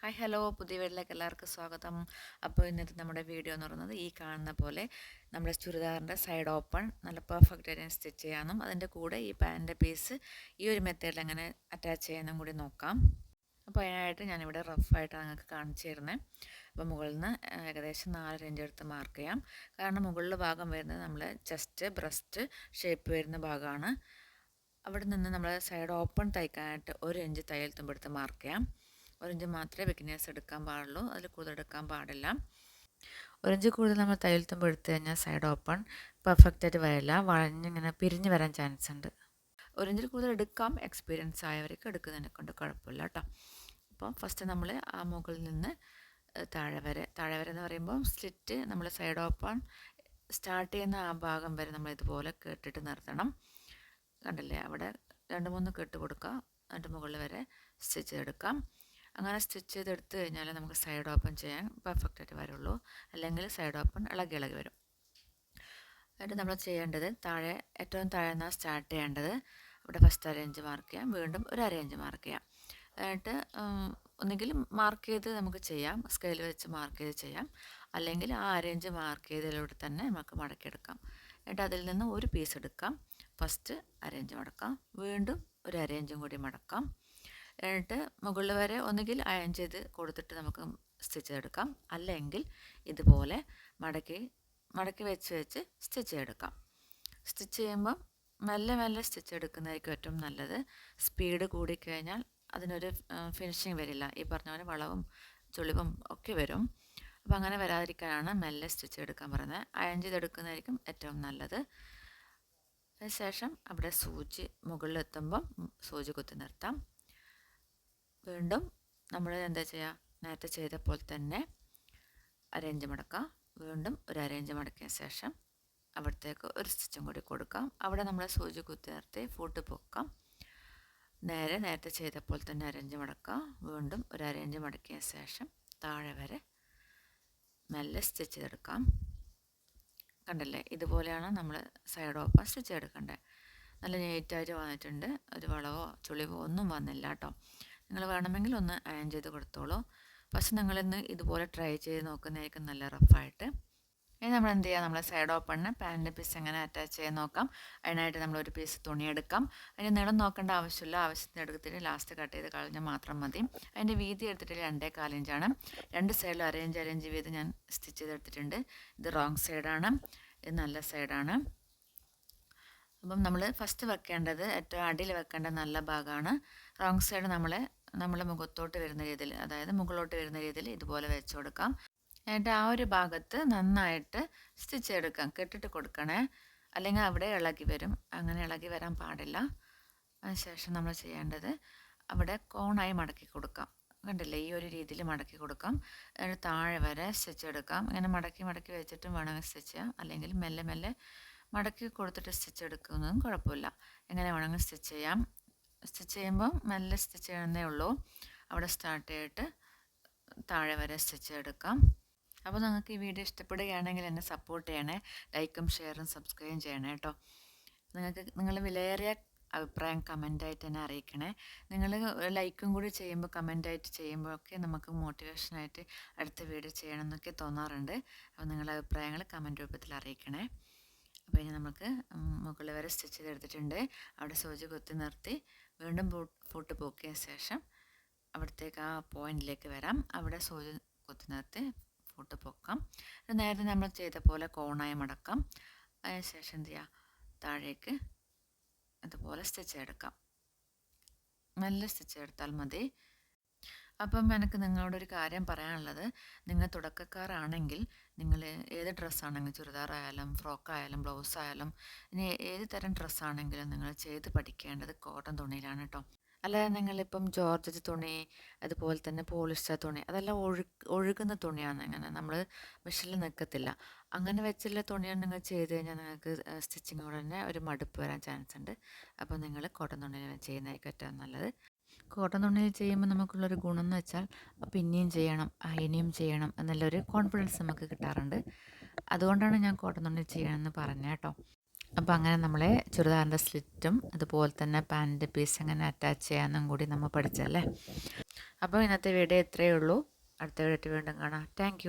Hi hello പുതിയ വീട്ടിലേക്ക് എല്ലാവർക്കും സ്വാഗതം. അപ്പോൾ ഇന്നത്തെ നമ്മുടെ വീഡിയോ എന്ന് പറയുന്നത് ഈ കാണുന്ന പോലെ നമ്മുടെ ചുരിദാറിൻ്റെ സൈഡ് ഓപ്പൺ നല്ല പെർഫെക്റ്റ് ആയിട്ട് സ്റ്റിച്ച് ചെയ്യാനും അതിൻ്റെ കൂടെ ഈ പാൻറ്റിൻ്റെ പീസ് ഈ ഒരു മെത്തേഡിൽ എങ്ങനെ അറ്റാച്ച് ചെയ്യാനും കൂടി നോക്കാം. അപ്പോൾ അതിനായിട്ട് ഞാനിവിടെ റഫായിട്ട് നിങ്ങൾക്ക് കാണിച്ചു തരുന്നത്. അപ്പോൾ മുകളിൽ നിന്ന് ഏകദേശം 4 ഇഞ്ച് എടുത്ത് മാർക്ക് ചെയ്യാം. കാരണം മുകളിലെ ഭാഗം വരുന്നത് നമ്മൾ ചെസ്റ്റ് ബ്രസ്റ്റ് ഷേപ്പ് വരുന്ന ഭാഗമാണ്. അവിടെ നിന്ന് നമ്മൾ സൈഡ് ഓപ്പൺ തയ്ക്കാനായിട്ട് 1 ഇഞ്ച് തയ്യൽ തുമ്പെടുത്ത് മാർക്ക് ചെയ്യാം. 1 ഇഞ്ച് മാത്രമേ ബിഗിനേഴ്സ് എടുക്കാൻ പാടുള്ളൂ, അതിൽ കൂടുതൽ എടുക്കാൻ പാടില്ല. 1 ഇഞ്ച് കൂടുതൽ നമ്മൾ തയ്യൽ തുമ്പ് എടുത്തു കഴിഞ്ഞാൽ സൈഡ് ഓപ്പൺ പെർഫെക്റ്റ് ആയിട്ട് വരില്ല, വളഞ്ഞിങ്ങനെ പിരിഞ്ഞ് വരാൻ ചാൻസ് ഉണ്ട്. 1 ഇഞ്ചിൽ കൂടുതൽ എടുക്കാം, എക്സ്പീരിയൻസ് ആയവർക്ക് എടുക്കുന്നതിനെ കൊണ്ട് കുഴപ്പമില്ല കേട്ടോ. അപ്പോൾ ഫസ്റ്റ് നമ്മൾ ആ മുകളിൽ നിന്ന് താഴെ വരെ എന്ന് പറയുമ്പോൾ സ്ലിറ്റ് നമ്മൾ സൈഡ് ഓപ്പൺ സ്റ്റാർട്ട് ചെയ്യുന്ന ആ ഭാഗം വരെ നമ്മൾ ഇതുപോലെ കെട്ടിട്ട് നിർത്തണം. കണ്ടില്ലേ, അവിടെ 2-3 കെട്ട് കൊടുക്കുക, എന്നിട്ട് മുകളിൽ വരെ സ്റ്റിച്ച് ചെയ്തെടുക്കാം. അങ്ങനെ സ്റ്റിച്ച് ചെയ്തെടുത്ത് കഴിഞ്ഞാൽ നമുക്ക് സൈഡ് ഓപ്പൺ ചെയ്യാൻ പെർഫെക്റ്റ് ആയിട്ട് വരുള്ളൂ, അല്ലെങ്കിൽ സൈഡ് ഓപ്പൺ ഇളകി വരും. എന്നിട്ട് നമ്മൾ ചെയ്യേണ്ടത് ഏറ്റവും താഴെ നിന്നാണ് സ്റ്റാർട്ട് ചെയ്യേണ്ടത്. അവിടെ ഫസ്റ്റ് 1/2 ഇഞ്ച് മാർക്ക് ചെയ്യാം, വീണ്ടും ഒരു 1/2 ഇഞ്ച് മാർക്ക് ചെയ്യാം. എന്നിട്ട് ഒന്നുകിൽ മാർക്ക് ചെയ്ത് നമുക്ക് ചെയ്യാം, സ്കെയിൽ വെച്ച് മാർക്ക് ചെയ്ത് ചെയ്യാം, അല്ലെങ്കിൽ ആ 1/2 ഇഞ്ച് മാർക്ക് ചെയ്തതിലൂടെ തന്നെ നമുക്ക് മടക്കിയെടുക്കാം. എന്നിട്ട് അതിൽ നിന്ന് ഒരു പീസ് എടുക്കാം, ഫസ്റ്റ് 1/2 ഇഞ്ച് മടക്കാം, വീണ്ടും ഒരു 1/2 ഇഞ്ചും കൂടി മടക്കാം. എന്നിട്ട് മുകളിൽ വരെ ഒന്നുകിൽ അയൺ ചെയ്ത് കൊടുത്തിട്ട് നമുക്ക് സ്റ്റിച്ച് ചെയ്തെടുക്കാം, അല്ലെങ്കിൽ ഇതുപോലെ മടക്കി വെച്ച് സ്റ്റിച്ച് ചെയ്തെടുക്കാം. സ്റ്റിച്ച് ചെയ്യുമ്പം മെല്ലെ സ്റ്റിച്ച് എടുക്കുന്നതായിരിക്കും ഏറ്റവും നല്ലത്. സ്പീഡ് കൂടിക്കഴിഞ്ഞാൽ അതിനൊരു ഫിനിഷിങ് വരില്ല, ഈ പറഞ്ഞ പോലെ വളവും ചുളിവും ഒക്കെ വരും. അപ്പോൾ അങ്ങനെ വരാതിരിക്കാനാണ് മെല്ലെ സ്റ്റിച്ച് എടുക്കാൻ പറയുന്നത്. അയൺ ചെയ്തെടുക്കുന്നതായിരിക്കും ഏറ്റവും നല്ലത്. അതിനുശേഷം അവിടെ സൂചി മുകളിലെത്തുമ്പം സൂചി കുത്തി നിർത്താം. വീണ്ടും നമ്മൾ എന്താ ചെയ്യുക, നേരത്തെ ചെയ്തപ്പോൾ തന്നെ 1/2 ഇഞ്ച് മടക്കാം, വീണ്ടും ഒരു 1/2 ഇഞ്ച് മടക്കിയ ശേഷം അവിടത്തേക്ക് ഒരു സ്റ്റിച്ചും കൂടി കൊടുക്കാം. അവിടെ നമ്മൾ സൂചി കുത്തി നിർത്തി ഫൂട്ട് പൊക്കാം. നേരത്തെ ചെയ്തപ്പോൾ തന്നെ 1/2 ഇഞ്ച് മടക്കാം, വീണ്ടും ഒരു 1/2 ഇഞ്ച് മടക്കിയ ശേഷം താഴെ വരെ മെല്ലെ സ്റ്റിച്ച് ചെയ്തെടുക്കാം. കണ്ടല്ലേ, ഇതുപോലെയാണ് നമ്മൾ സൈഡ് ഓപ്പൺ സ്റ്റിച്ച് എടുക്കേണ്ടത്. നല്ല നീറ്റായിട്ട് വന്നിട്ടുണ്ട്, ഒരു വളവോ ചുളിവോ ഒന്നും വന്നില്ല കേട്ടോ. നിങ്ങൾ വേണമെങ്കിൽ ഒന്ന് അയൺ ചെയ്ത് കൊടുത്തോളൂ. പക്ഷെ നിങ്ങളിന്ന് ഇതുപോലെ ട്രൈ ചെയ്ത് നോക്കുന്നതായിരിക്കും നല്ല റഫായിട്ട്. ഇനി നമ്മൾ എന്ത് ചെയ്യുക, നമ്മൾ സൈഡ് ഓപ്പണിന് പാൻറ്റിൻ്റെ പീസ് എങ്ങനെ അറ്റാച്ച് ചെയ്യാൻ നോക്കാം. അതിനായിട്ട് നമ്മളൊരു പീസ് തുണി എടുക്കാം. അതിൻ്റെ നീളം നോക്കേണ്ട ആവശ്യമില്ല, ആവശ്യത്തിന് എടുത്തിട്ട് ലാസ്റ്റ് കട്ട് ചെയ്ത് കളഞ്ഞാൽ മാത്രം മതി. അതിൻ്റെ വീതി എടുത്തിട്ട് 2.25 ഇഞ്ചാണ്. 2 സൈഡിലും 1/2 ഇഞ്ച് വീതി ഞാൻ സ്റ്റിച്ച് ചെയ്തെടുത്തിട്ടുണ്ട്. ഇത് റോങ് സൈഡാണ്, ഇത് നല്ല സൈഡാണ്. അപ്പം നമ്മൾ ഫസ്റ്റ് വെക്കേണ്ടത് ഏറ്റവും അടിയിൽ വെക്കേണ്ട നല്ല ഭാഗമാണ്. റോങ് സൈഡ് നമ്മൾ മുഖത്തോട്ട് വരുന്ന രീതിയിൽ, അതായത് മുകളിലോട്ട് വരുന്ന രീതിയിൽ ഇതുപോലെ വെച്ച് കൊടുക്കാം. എന്നിട്ട് ആ ഒരു ഭാഗത്ത് നന്നായിട്ട് സ്റ്റിച്ച് എടുക്കാം, കെട്ടിട്ട് കൊടുക്കണേ, അല്ലെങ്കിൽ അവിടെ ഇളകി വരും. അങ്ങനെ ഇളകി വരാൻ പാടില്ല. അതിനുശേഷം നമ്മൾ ചെയ്യേണ്ടത് അവിടെ കോണായി മടക്കി കൊടുക്കാം. കണ്ടില്ലേ, ഈ ഒരു രീതിയിൽ മടക്കി കൊടുക്കാം. എന്നിട്ട് താഴെ വരെ സ്റ്റിച്ച് എടുക്കാം. ഇങ്ങനെ മടക്കി വെച്ചിട്ടും വേണമെങ്കിൽ സ്റ്റിച്ച് ചെയ്യാം, അല്ലെങ്കിൽ മെല്ലെ മടക്കി കൊടുത്തിട്ട് സ്റ്റിച്ച് എടുക്കുന്നതും കുഴപ്പമില്ല. എങ്ങനെ വേണമെങ്കിൽ സ്റ്റിച്ച് ചെയ്യാം. സ്റ്റിച്ച് ചെയ്യുമ്പോൾ മെല്ലെ സ്റ്റിച്ച് ചെയ്യണമെന്നേ ഉള്ളൂ. അവിടെ സ്റ്റാർട്ട് ചെയ്തിട്ട് താഴെ വരെ സ്റ്റിച്ച് എടുക്കാം. അപ്പോൾ നിങ്ങൾക്ക് ഈ വീഡിയോ ഇഷ്ടപ്പെടുകയാണെങ്കിൽ എന്നെ സപ്പോർട്ട് ചെയ്യണേ, ലൈക്കും ഷെയറും സബ്സ്ക്രൈബും ചെയ്യണേ കേട്ടോ. നിങ്ങൾ വിലയേറിയ അഭിപ്രായം കമൻറ്റായിട്ട് എന്നെ അറിയിക്കണേ. നിങ്ങൾ ലൈക്കും കൂടി ചെയ്യുമ്പോൾ കമൻറ്റായിട്ട് ചെയ്യുമ്പോഴൊക്കെ നമുക്ക് മോട്ടിവേഷനായിട്ട് അടുത്ത വീഡിയോ ചെയ്യണം എന്നൊക്കെ തോന്നാറുണ്ട്. അപ്പോൾ നിങ്ങളുടെ അഭിപ്രായങ്ങൾ കമൻറ്റ് രൂപത്തിൽ അറിയിക്കണേ. അപ്പോൾ ഇനി നമുക്ക് മുകളിൽ വരെ സ്റ്റിച്ച് ചെയ്തെടുത്തിട്ടുണ്ട്. അവിടെ സൂചി കുത്തി നിർത്തി വീണ്ടും ഫൂട്ട് പൊക്കിയ ശേഷം അവിടത്തേക്ക് ആ പോയിന്റിലേക്ക് വരാം. അവിടെ സൂചി കുത്തി നിർത്തി ഫൂട്ട് പൊക്കാം. നേരത്തെ നമ്മൾ ചെയ്ത പോലെ കോണായി മടക്കാം. അതിനുശേഷം എന്ത് ചെയ്യുക, താഴേക്ക് അതുപോലെ സ്റ്റിച്ച് എടുക്കാം. നല്ല സ്റ്റിച്ച് എടുത്താൽ മതി. അപ്പം എനിക്ക് നിങ്ങളോടൊരു കാര്യം പറയാനുള്ളത്, നിങ്ങൾ തുടക്കക്കാരാണെങ്കിൽ നിങ്ങൾ ഏത് ഡ്രസ്സാണെങ്കിലും, ചുരിദാറായാലും ഫ്രോക്കായാലും ബ്ലൗസായാലും ഇനി ഏത് തരം ഡ്രസ്സാണെങ്കിലും നിങ്ങൾ ചെയ്ത് പഠിക്കേണ്ടത് കോട്ടൺ തുണിയിലാണ് കേട്ടോ. അല്ലാതെ നിങ്ങളിപ്പം ജോർജറ്റ് തുണി, അതുപോലെ തന്നെ പോളിസ്റ്റർ തുണി, അതെല്ലാം ഒഴുകുന്ന തുണിയാണ്. അങ്ങനെ നമ്മൾ മെഷീനിൽ നിൽക്കത്തില്ല. അങ്ങനെ വെച്ചുള്ള തുണിയാണ് നിങ്ങൾ ചെയ്ത് കഴിഞ്ഞാൽ നിങ്ങൾക്ക് സ്റ്റിച്ചിങ്ങോട് തന്നെ ഒരു മടുപ്പ് വരാൻ ചാൻസ് ഉണ്ട്. അപ്പോൾ നിങ്ങൾ കോട്ടൺ തുണിയിൽ ചെയ്യുന്നതായിരിക്കും ഏറ്റവും നല്ലത്. കോട്ടൺ തുണിയിൽ ചെയ്യുമ്പോൾ നമുക്കുള്ളൊരു ഗുണം എന്ന് വെച്ചാൽ പിന്നെയും ചെയ്യണം, ഇനിയും ചെയ്യണം എന്നുള്ളൊരു കോൺഫിഡൻസ് നമുക്ക് കിട്ടാറുണ്ട്. അതുകൊണ്ടാണ് ഞാൻ കോട്ടൺ തുണിയിൽ ചെയ്യണമെന്ന് പറഞ്ഞത് കേട്ടോ. അപ്പോൾ അങ്ങനെ നമ്മളെ ചുരിദാറിൻ്റെ സ്ലിറ്റും അതുപോലെ തന്നെ പാൻറ്റ് പീസ് എങ്ങനെ അറ്റാച്ച് ചെയ്യാമെന്നും കൂടി നമ്മൾ പഠിച്ചല്ലേ. അപ്പോൾ ഇന്നത്തെ വീഡിയോ ഇത്രയേ ഉള്ളൂ. അടുത്ത വീഡിയോ വീണ്ടും കാണാം. താങ്ക്